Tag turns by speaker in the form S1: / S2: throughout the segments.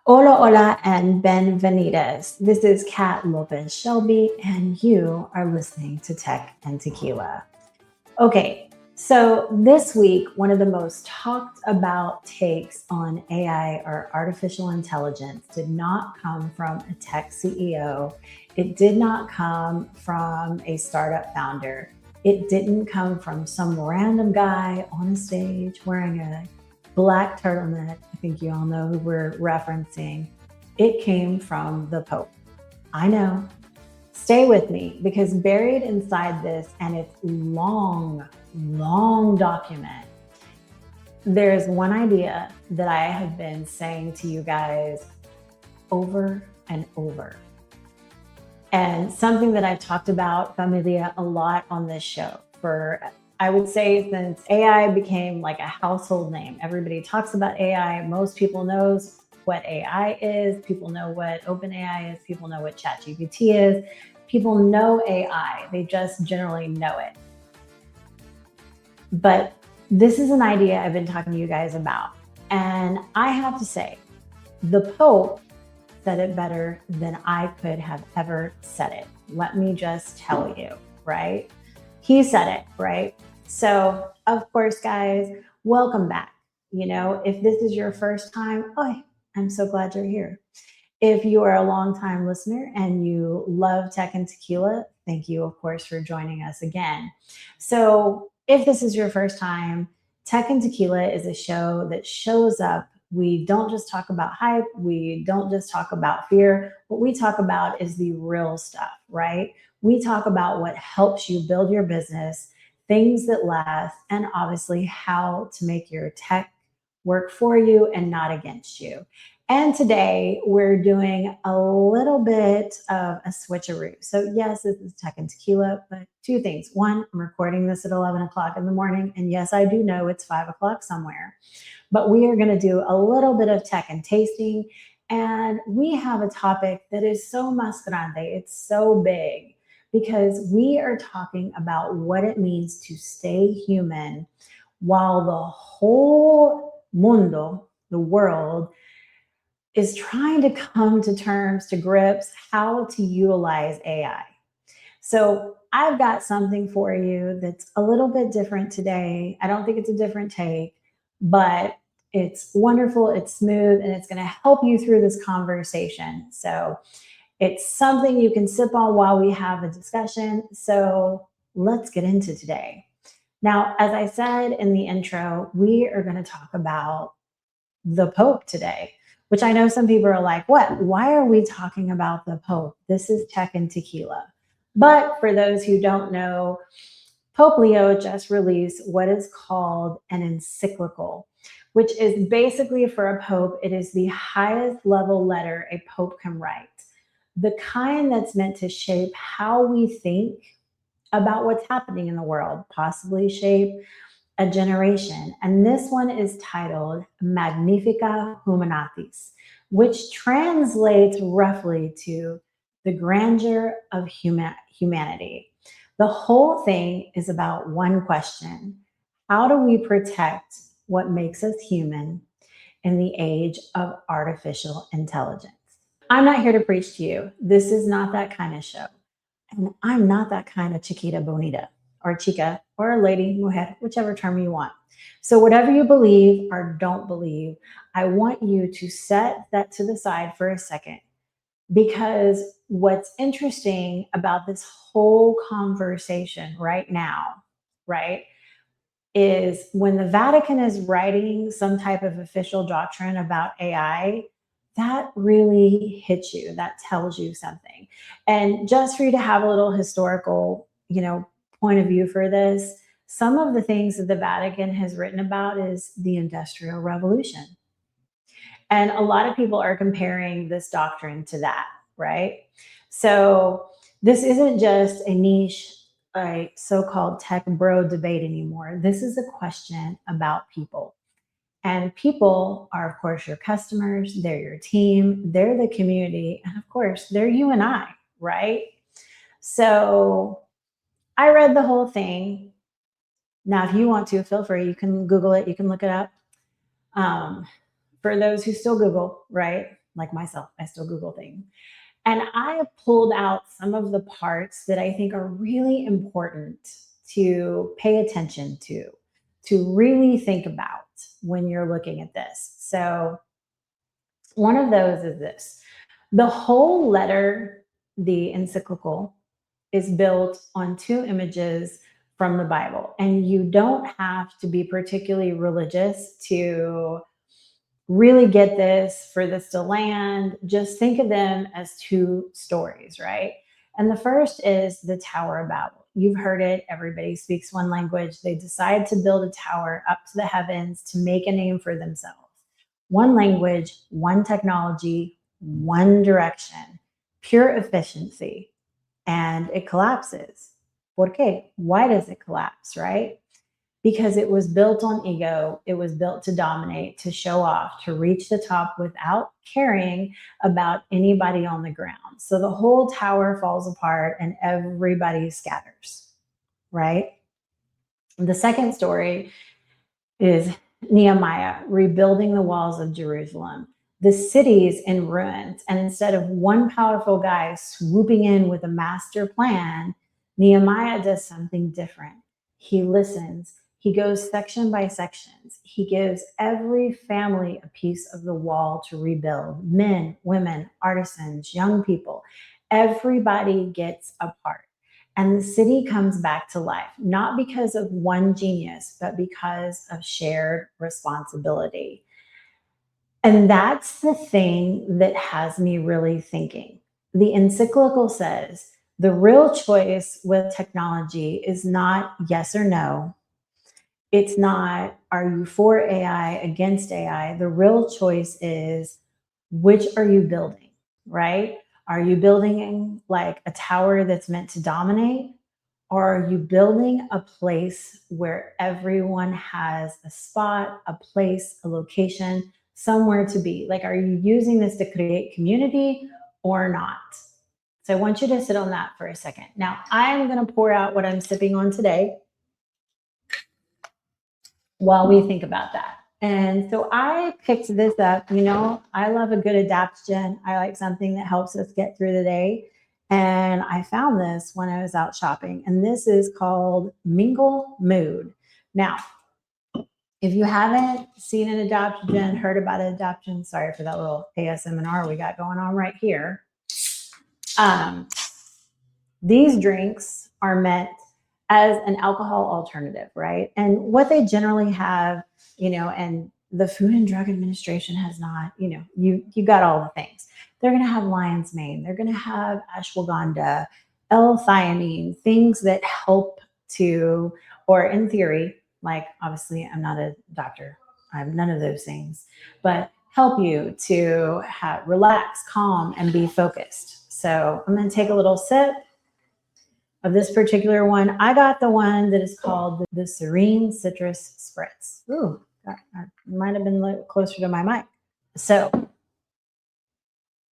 S1: Hola, hola, and bienvenidas. This is Kat Lopez Shelby, and you are listening to Tech and Tequila. Okay, so this week, one of the most talked about takes on AI or artificial intelligence did not come from a tech CEO. It did not come from a startup founder. It didn't come from some random guy on a stage wearing a black turtleneck. I think you all know who we're referencing. It came from the Pope. I know. Stay with me because buried inside this and its long document, there's one idea that I have been saying to you guys over and over. And something that I've talked about, familia, a lot on this show for, I would say, since AI became like a household name. Everybody talks about AI. Most people knows what AI is. People know what OpenAI is. People know what ChatGPT is. People know AI. They just generally know it. But this is an idea I've been talking to you guys about. And I have to say, the Pope said it better than I could have ever said it. Let me just tell you, right? He said it, right? So, of course, guys, welcome back. You know, if this is your first time, oh, I'm so glad you're here. If you are a longtime listener and you love Tech and Tequila, thank you, of course, for joining us again. So, if this is your first time, Tech and Tequila is a show that shows up. We don't just talk about hype. We don't just talk about fear. What we talk about is the real stuff, right? We talk about what helps you build your business, things that last, and obviously how to make your tech work for you and not against you. And today we're doing a little bit of a switcheroo. So yes, this is Tech and Tequila, but two things. One, I'm recording this at 11 o'clock in the morning. And yes, I do know it's 5 o'clock somewhere, but we are going to do a little bit of tech and tasting. And we have a topic that is so más grande. It's so big because we are talking about what it means to stay human while the whole mundo, the world, is trying to come to terms, to grips, how to utilize AI. So I've got something for you that's a little bit different today. I don't think it's a different take, but it's wonderful, it's smooth, and it's going to help you through this conversation. So it's something you can sip on while we have a discussion. So let's get into today. Now, as I said in the intro, we are going to talk about the Pope today, which I know some people are like, what? Why are we talking about the Pope? This is Tech and Tequila. But for those who don't know, Pope Leo just released what is called an encyclical, which is basically for a pope, it is the highest level letter a pope can write. The kind that's meant to shape how we think about what's happening in the world, possibly shape a generation. And this one is titled Magnifica Humanitas, which translates roughly to the grandeur of humanity. The whole thing is about one question: how do we protect what makes us human in the age of artificial intelligence? I'm not here to preach to you. This is not that kind of show. And I'm not that kind of chiquita bonita or chica or lady, mujer, whichever term you want. So whatever you believe or don't believe, I want you to set that to the side for a second, because what's interesting about this whole conversation right now, right, is when the Vatican is writing some type of official doctrine about AI, that really hits you. That tells you something. And just for you to have a little historical, point of view for this, some of the things that the Vatican has written about is the Industrial Revolution. And a lot of people are comparing this doctrine to that, right? So this isn't just a niche, a so-called tech bro debate anymore. This is a question about people. And people are, of course, your customers, they're your team, they're the community, and of course, they're you and I, right? So I read the whole thing. Now, if you want to, feel free. You can Google it, you can look it up. For those who still Google, right? like myself, I still Google things. And I pulled out some of the parts that I think are really important to pay attention to really think about when you're looking at this. So, one of those is this: the whole letter, the encyclical, is built on two images from the Bible. And you don't have to be particularly religious to really get this, for this to land. Just think of them as two stories, right? And the first is the Tower of Babel. You've heard it. Everybody speaks one language. They decide to build a tower up to the heavens to make a name for themselves. One language, one technology, one direction, pure efficiency, and it collapses. ¿Por qué? Why does it collapse, right? Because it was built on ego. It was built to dominate, to show off, to reach the top without caring about anybody on the ground. So the whole tower falls apart and everybody scatters, right? The second story is Nehemiah rebuilding the walls of Jerusalem. The city's in ruins. And instead of one powerful guy swooping in with a master plan, Nehemiah does something different. He listens. He goes section by sections. He gives every family a piece of the wall to rebuild. Men, women, artisans, young people. Everybody gets a part. And the city comes back to life, not because of one genius, but because of shared responsibility. And that's the thing that has me really thinking. The encyclical says the real choice with technology is not yes or no. It's not, are you for AI, against AI? The real choice is, which are you building, right? Are you building like a tower that's meant to dominate? Or are you building a place where everyone has a spot, a place, a location, somewhere to be? Like, are you using this to create community or not? So I want you to sit on that for a second. Now, I'm going to pour out what I'm sipping on today while we think about that. And so I picked this up. You know, I love a good adaptogen. I like something that helps us get through the day. And I found this when I was out shopping. And this is called Mingle Mood. Now, if you haven't seen an adaptogen, heard about an adaptogen, sorry for that little ASMR we got going on right here. These drinks are meant as an alcohol alternative, right? And what they generally have, you know, and the Food and Drug Administration has not, you know, you got all the things. They're going to have lion's mane. They're going to have ashwagandha, L-theanine, things that help to, or in theory, like obviously I'm not a doctor. I have none of those things, but help you to relax, calm, and be focused. So I'm going to take a little sip of this particular one. I got the one that is called the Serene Citrus Spritz. Ooh, that might have been closer to my mic. So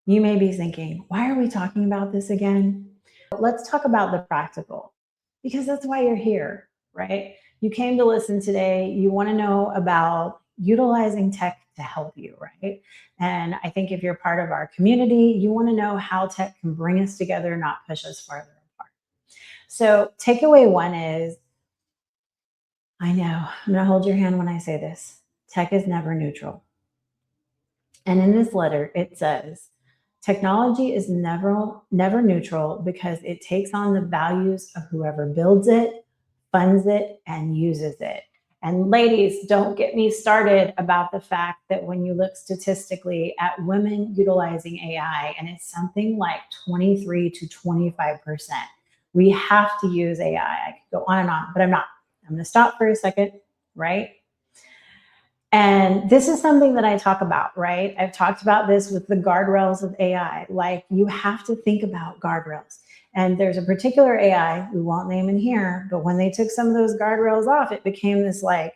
S1: you may be thinking, why are we talking about this again? Let's talk about the practical, because that's why you're here, right? You came to listen today. You want to know about utilizing tech to help you, right? And I think if you're part of our community, you want to know how tech can bring us together, not push us farther apart. So takeaway one is, I know, I'm going to hold your hand when I say this. Tech is never neutral. And in this letter, it says, technology is never neutral because it takes on the values of whoever builds it, funds it, and uses it. And ladies, don't get me started about the fact that when you look statistically at women utilizing AI, and it's something like 23 to 25%. We have to use AI. I could go on and on, but I'm not. I'm going to stop for a second, right? And this is something that I talk about, right? I've talked about this with the guardrails of AI. Like, you have to think about guardrails. And there's a particular AI, we won't name it here, but when they took some of those guardrails off, it became this like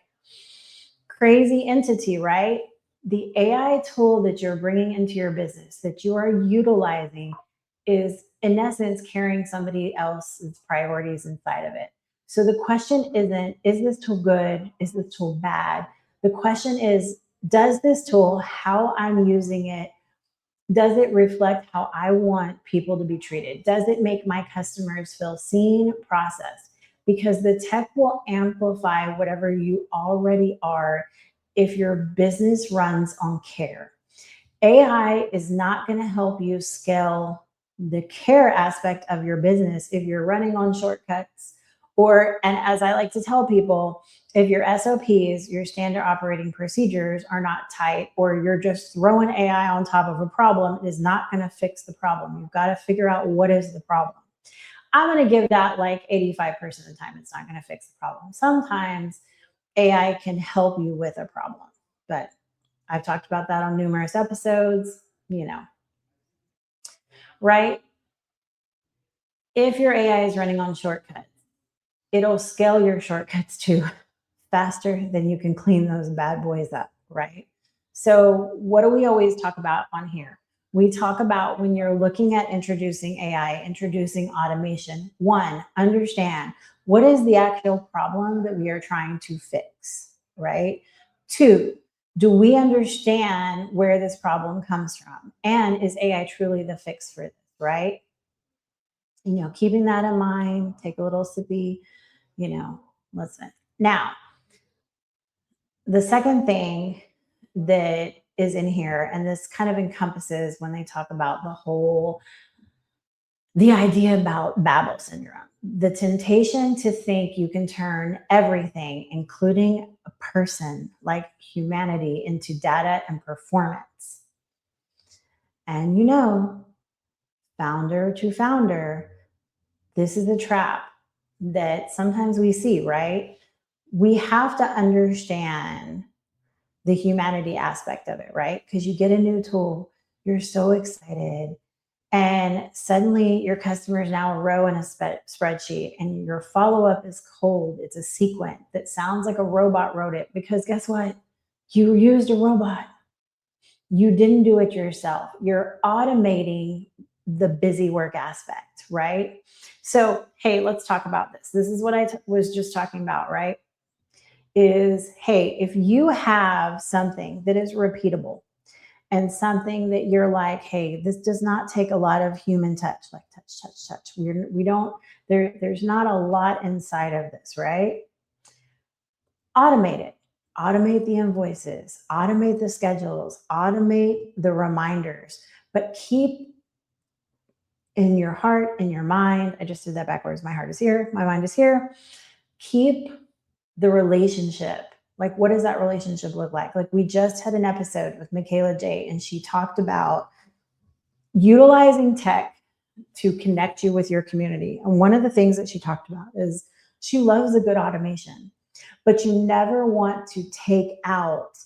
S1: crazy entity, right? The AI tool that you're bringing into your business, that you are utilizing, is in essence carrying somebody else's priorities inside of it. So the question isn't, is this tool good? Is this tool bad? The question is, does this tool, how I'm using it, Does it reflect how I want people to be treated? Does it make my customers feel seen, processed? Because the tech will amplify whatever you already are if your business runs on care. AI is not going to help you scale the care aspect of your business if you're running on shortcuts, or, and as I like to tell people, if your SOPs, your standard operating procedures, are not tight, or you're just throwing AI on top of a problem, it is not going to fix the problem. You've got to figure out what is the problem. I'm going to give that like 85% of the time, it's not going to fix the problem. Sometimes AI can help you with a problem, but I've talked about that on numerous episodes, right? If your AI is running on shortcuts, it'll scale your shortcuts too faster than you can clean those bad boys up, right? So what do we always talk about on here? We talk about when you're looking at introducing AI, introducing automation, one, understand what is the actual problem that we are trying to fix, right? Two, do we understand where this problem comes from? And is AI truly the fix for this, right? Keeping that in mind, take a little sippy, listen. Now, the second thing that is in here, and this kind of encompasses when they talk about the idea about Babel syndrome, the temptation to think you can turn everything, including a person like humanity, into data and performance. And founder to founder, this is the trap that sometimes we see, right? We have to understand the humanity aspect of it, right? Because you get a new tool, you're so excited, and suddenly your customer is now a row in a spreadsheet, and your follow-up is cold. It's a sequence that sounds like a robot wrote it, because guess what? You used a robot. You didn't do it yourself. You're automating the busy work aspect, right? So, hey, let's talk about this. This is what I was just talking about, right? Is, hey, if you have something that is repeatable and something that you're like, hey, this does not take a lot of human touch, like touch. We don't, there's not a lot inside of this, right? Automate it. Automate the invoices, automate the schedules, automate the reminders, but keep in your heart, in your mind. I just did that backwards. My heart is here. My mind is here. Keep the relationship. Like, what does that relationship look like? Like, we just had an episode with Michaela J, and she talked about utilizing tech to connect you with your community. And one of the things that she talked about is she loves a good automation, but you never want to take out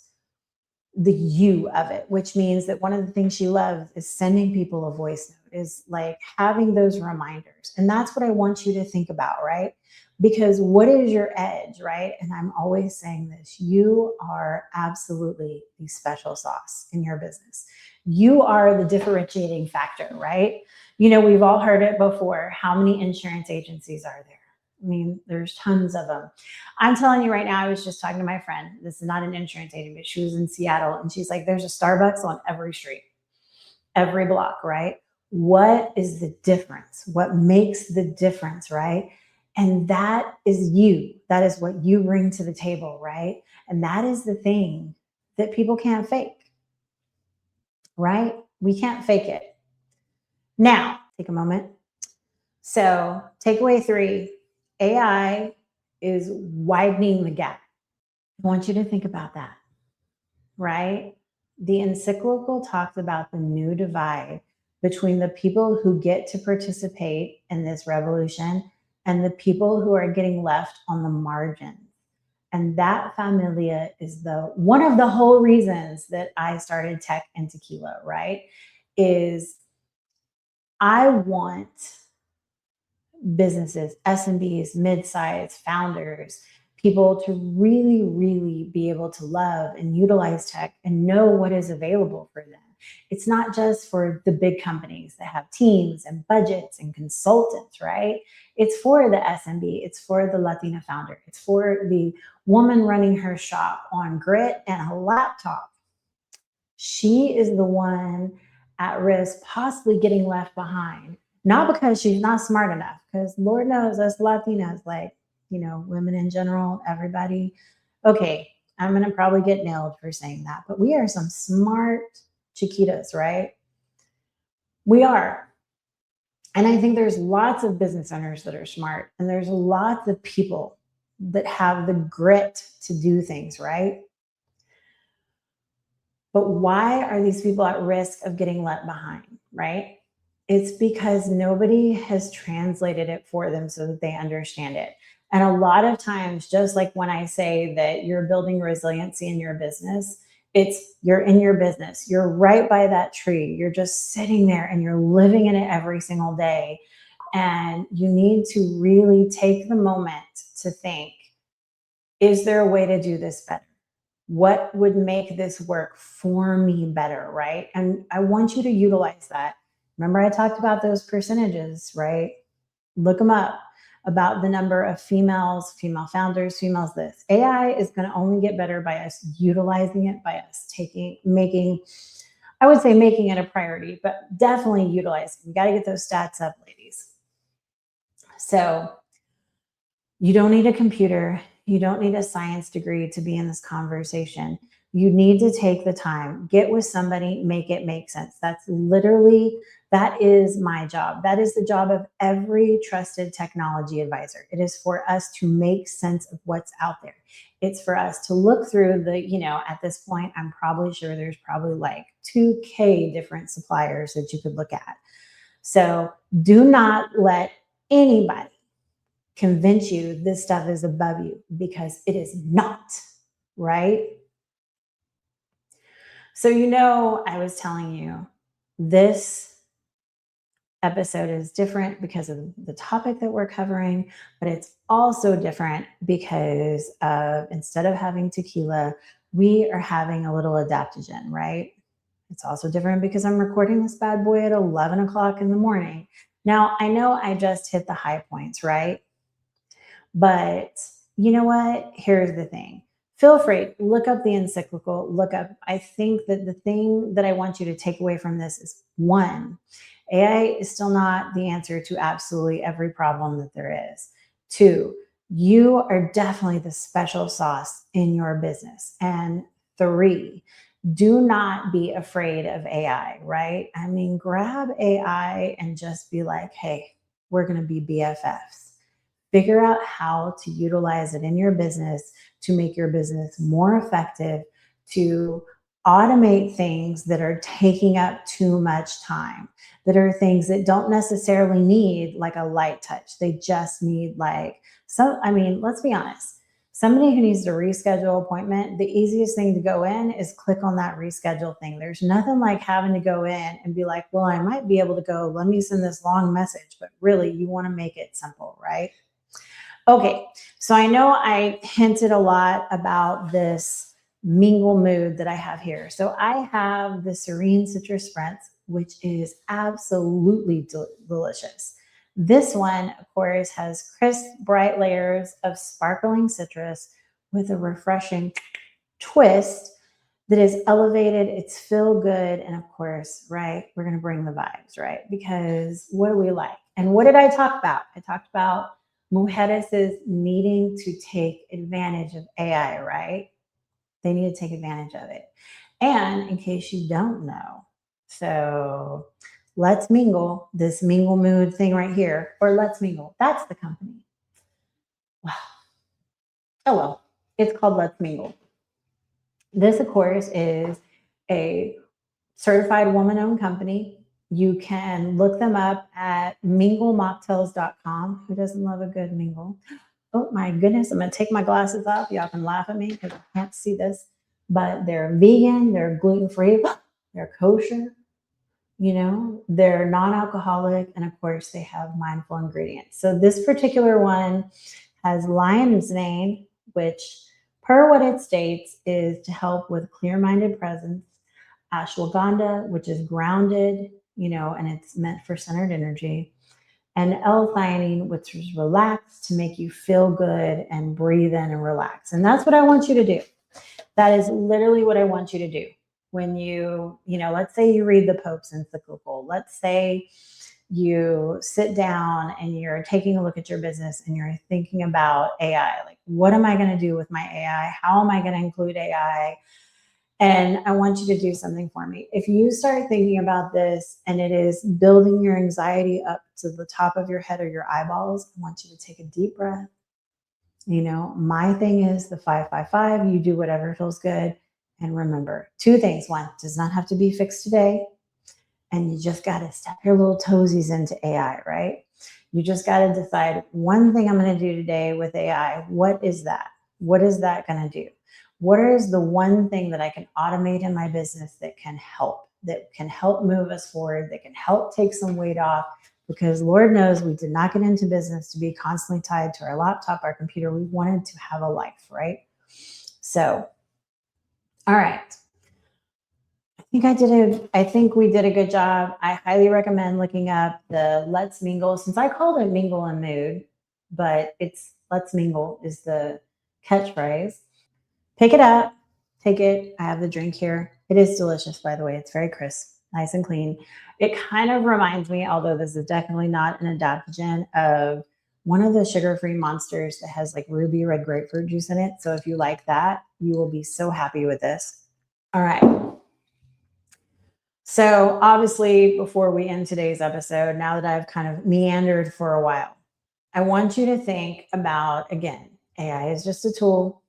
S1: the you of it, which means that one of the things she loves is sending people a voice note, is like having those reminders. And that's what I want you to think about, right? Because what is your edge, right? And I'm always saying this, you are absolutely the special sauce in your business. You are the differentiating factor, right? We've all heard it before. How many insurance agencies are there? I mean, there's tons of them. I'm telling you right now, I was just talking to my friend. This is not an insurance agent, but she was in Seattle, and she's like, there's a Starbucks on every street, every block, right? What is the difference? What makes the difference, right? And that is you. That is what you bring to the table, right? And that is the thing that people can't fake, right? We can't fake it. Now, take a moment. So, takeaway 3, AI is widening the gap. I want you to think about that, right? The encyclical talks about the new divide between the people who get to participate in this revolution and the people who are getting left on the margin. And that familia is one of the whole reasons that I started Tech and Tequila, right? Is I want businesses, SMBs, mid-size founders, people to really, really be able to love and utilize tech and know what is available for them. It's not just for the big companies that have teams and budgets and consultants, right? It's for the SMB. It's for the Latina founder. It's for the woman running her shop on grit and a laptop. She is the one at risk, possibly getting left behind. Not because she's not smart enough, because Lord knows us Latinas, like, women in general, everybody. Okay, I'm going to probably get nailed for saying that, but we are some smart chiquitas, right? We are. And I think there's lots of business owners that are smart, and there's lots of people that have the grit to do things, right? But why are these people at risk of getting left behind, right? It's because nobody has translated it for them so that they understand it. And a lot of times, just like when I say that you're building resiliency in your business, it's you're in your business, you're right by that tree, you're just sitting there and you're living in it every single day. And you need to really take the moment to think, is there a way to do this better? What would make this work for me better, right? And I want you to utilize that. Remember, I talked about those percentages, right? Look them up about the number of females, female founders, females this. AI is going to only get better by us utilizing it, by us making it a priority, but definitely utilizing. You got to get those stats up, ladies. So you don't need a computer. You don't need a science degree to be in this conversation. You need to take the time, get with somebody, make it make sense. That is my job. That is the job of every trusted technology advisor. It is for us to make sense of what's out there. It's for us to look through at this point, I'm probably sure there's probably like 2K different suppliers that you could look at. So do not let anybody convince you this stuff is above you, because it is not, right? So, I was telling you this episode is different because of the topic that we're covering, but it's also different because instead of having tequila, we are having a little adaptogen, right? It's also different because I'm recording this bad boy at 11 o'clock in the morning. Now, I know I just hit the high points, right? But you know what? Here's the thing. Feel free, look up the encyclical, I think that the thing that I want you to take away from this is, one, AI is still not the answer to absolutely every problem that there is. Two, you are definitely the special sauce in your business. And three, do not be afraid of AI, right? I mean, grab AI and just be like, hey, we're going to be BFFs. Figure out how to utilize it in your business to make your business more effective, to automate things that are taking up too much time, that are things that don't necessarily need like a light touch. They just need let's be honest. Somebody who needs to reschedule an appointment, the easiest thing to go in is click on that reschedule thing. There's nothing like having to go in and be like, well, I might be able to go, let me send this long message, but really you want to make it simple, right? Okay, so I know I hinted a lot about this mingle mood that I have here. So I have the Serene Citrus Spritz, which is absolutely delicious. This one, of course, has crisp, bright layers of sparkling citrus with a refreshing twist that is elevated. It's feel good. And of course, right, we're going to bring the vibes, right? Because what do we like? And what did I talk about? I talked about mujeres is needing to take advantage of AI, right? They need to take advantage of it. And in case you don't know, so Let's Mingle, this mingle mood thing right here, or Let's Mingle, that's the company. Wow. Oh well, it's called Let's Mingle. This, of course, is a certified woman-owned company. You can look them up at minglemocktails.com. Who doesn't love a good mingle? Oh my goodness, I'm gonna take my glasses off. Y'all can laugh at me because I can't see this, but they're vegan, they're gluten-free, they're kosher, they're non-alcoholic, and of course they have mindful ingredients. So this particular one has lion's mane, which per what it states is to help with clear-minded presence, ashwagandha, which is grounded, and it's meant for centered energy, and L-theanine, which is relaxed to make you feel good and breathe in and relax. And that's what I want you to do. That is literally what I want you to do. when let's say you read the Pope's encyclical, let's say you sit down and you're taking a look at your business and you're thinking about AI, like, what am I going to do with my AI? How am I going to include AI? And I want you to do something for me. If you start thinking about this and it is building your anxiety up to the top of your head or your eyeballs, I want you to take a deep breath. My thing is the 555. You do whatever feels good. And remember, two things. One, it does not have to be fixed today. And you just got to step your little toesies into AI, right? You just got to decide one thing I'm going to do today with AI. What is that? What is that going to do? What is the one thing that I can automate in my business that can help move us forward, that can help take some weight off? Because Lord knows we did not get into business to be constantly tied to our laptop, our computer. We wanted to have a life, right? So, all right. I think we did a good job. I highly recommend looking up the Let's Mingle, since I called it Mingle and Mood, but it's Let's Mingle is the catchphrase. Pick it up, take it. I have the drink here. It is delicious, by the way. It's very crisp, nice and clean. It kind of reminds me, although this is definitely not an adaptogen, of one of the sugar-free monsters that has like ruby red grapefruit juice in it. So if you like that, you will be so happy with this. All right. So obviously, before we end today's episode, now that I've kind of meandered for a while, I want you to think about, again, AI is just a tool.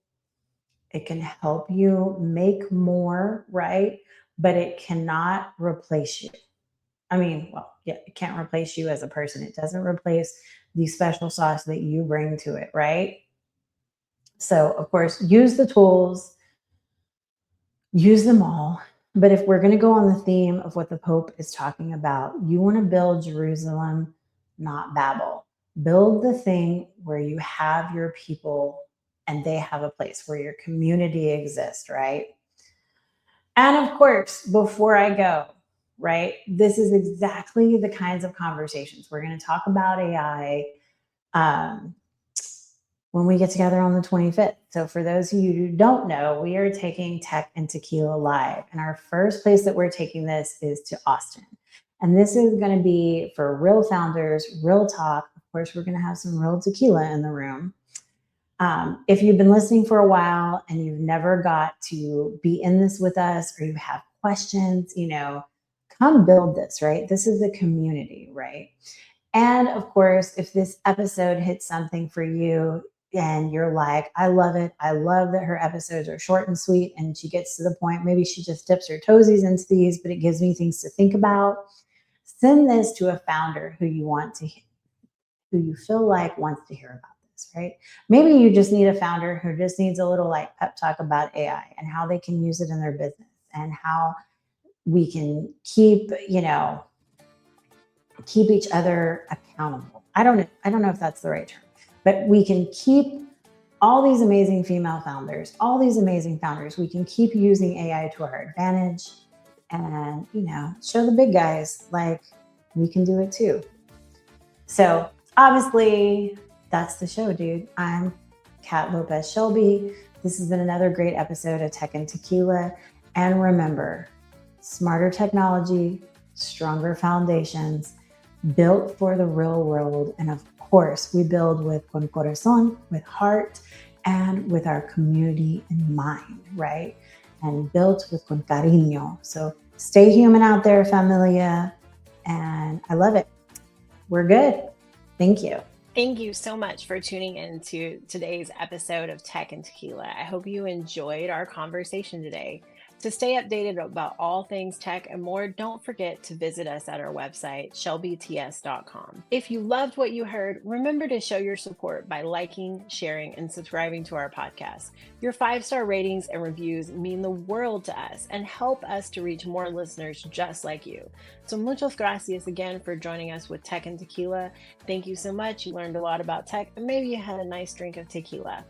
S1: It can help you make more, right? But it cannot replace you. I mean, well, yeah, it can't replace you as a person. It doesn't replace the special sauce that you bring to it, right? So, of course, use the tools, use them all. But if we're going to go on the theme of what the Pope is talking about, you want to build Jerusalem, not Babel. Build the thing where you have your people and they have a place, where your community exists, right? And of course, before I go, right, this is exactly the kinds of conversations we're going to talk about AI when we get together on the 25th. So for those of you who don't know, we are taking Tech and Tequila live. And our first place that we're taking this is to Austin. And this is going to be for real founders, real talk. Of course, we're going to have some real tequila in the room. If you've been listening for a while and you've never got to be in this with us, or you have questions, come build this, right? This is a community, right? And of course, if this episode hits something for you and you're like, I love it. I love that her episodes are short and sweet and she gets to the point. Maybe she just dips her toesies into these, but it gives me things to think about. Send this to a founder who you feel like wants to hear about this, right? Maybe you just need a founder who just needs a little like pep talk about AI and how they can use it in their business and how we can keep each other accountable. I don't know if that's the right term, but we can keep all these amazing female founders, all these amazing founders. We can keep using AI to our advantage and, show the big guys like we can do it too. So obviously that's the show, dude. I'm Kat Lopez Shelby. This has been another great episode of Tech and Tequila. And remember, smarter technology, stronger foundations, built for the real world. And of course, we build with con corazón, with heart, and with our community in mind, right? And built with con cariño. So stay human out there, familia. And I love it. We're good. Thank you.
S2: Thank you so much for tuning in to today's episode of Tech and Tequila. I hope you enjoyed our conversation today. To stay updated about all things tech and more, don't forget to visit us at our website, shelbyts.com. If you loved what you heard, remember to show your support by liking, sharing, and subscribing to our podcast. Your 5-star ratings and reviews mean the world to us and help us to reach more listeners just like you. So muchas gracias again for joining us with Tech and Tequila. Thank you so much. You learned a lot about tech and maybe you had a nice drink of tequila.